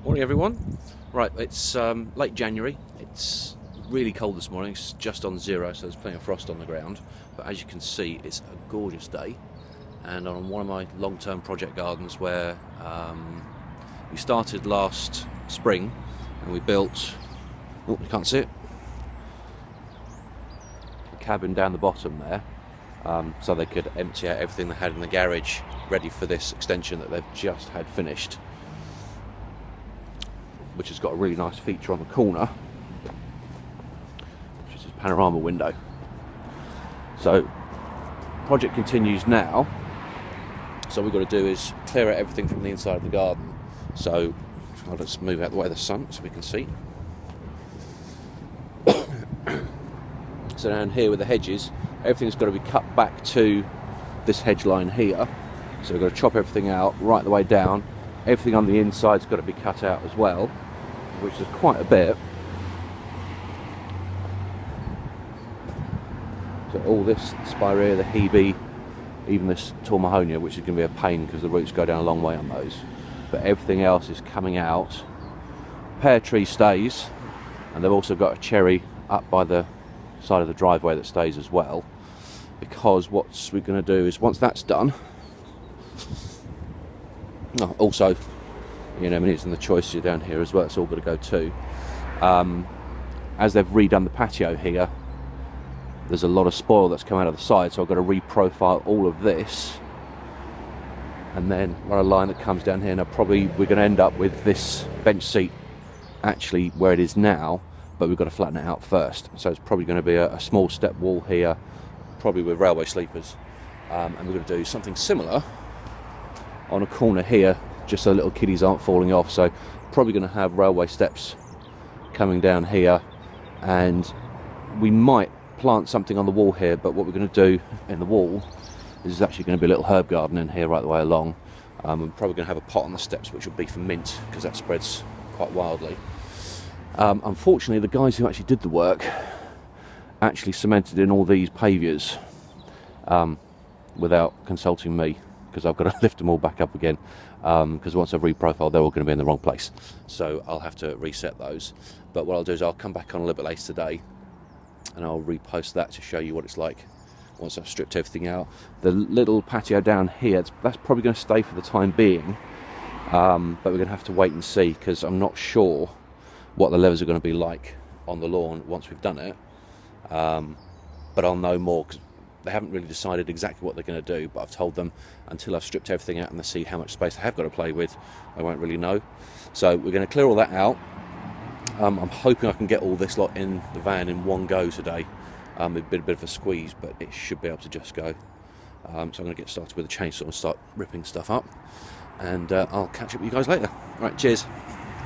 Morning everyone. Right, it's late January. It's really cold this morning. It's just on zero, so there's plenty of frost on the ground. But as you can see, it's a gorgeous day. And on one of my long-term project gardens where we started last spring and we built, oh, you can't see it, a cabin down the bottom there, so they could empty out everything they had in the garage ready for this extension that they've just had finished, which has got a really nice feature on the corner, which is this panorama window. So project continues now. So what we've got to do is clear out everything from the inside of the garden. So I'll just move out the way of the sun so we can see. So down here with the hedges, everything's got to be cut back to this hedge line here. So we've got to chop everything out right the way down. Everything on the inside's got to be cut out as well, which is quite a bit. So all this spirea, the hebe, even this tall mahonia, which is going to be a pain because the roots go down a long way on those. But everything else is coming out. Pear tree stays, and they've also got a cherry up by the side of the driveway that stays as well. Because what we're going to do is, once that's done, also, you know, and the choice are down here as well, it's all got to go too. As they've redone the patio here, there's a lot of spoil that's come out of the side, so I've got to reprofile all of this and then run a line that comes down here. Now probably we're going to end up with this bench seat actually where it is now, but we've got to flatten it out first. So it's probably going to be a small step wall here, probably with railway sleepers, and we're going to do something similar on a corner here, just so little kiddies aren't falling off. So probably going to have railway steps coming down here, and we might plant something on the wall here, but what we're going to do in the wall is actually going to be a little herb garden in here right the way along. We're probably going to have a pot on the steps which will be for mint, because that spreads quite wildly. Unfortunately, the guys who actually did the work actually cemented in all these pavias without consulting me, because I've got to lift them all back up again, because once I've reprofiled, they're all going to be in the wrong place, so I'll have to reset those. But what I'll do is I'll come back on a little bit later today and I'll repost that to show you what it's like once I've stripped everything out. The little patio down here, that's probably going to stay for the time being, but we're going to have to wait and see, because I'm not sure what the levers are going to be like on the lawn once we've done it, but I'll know more, because they haven't really decided exactly what they're going to do, but I've told them until I've stripped everything out and they see how much space they have got to play with, I won't really know. So we're going to clear all that out. I'm hoping I can get all this lot in the van in one go today. It's been a bit of a squeeze, but it should be able to just go. So I'm going to get started with a chainsaw and start ripping stuff up, and I'll catch up with you guys later. All right, cheers.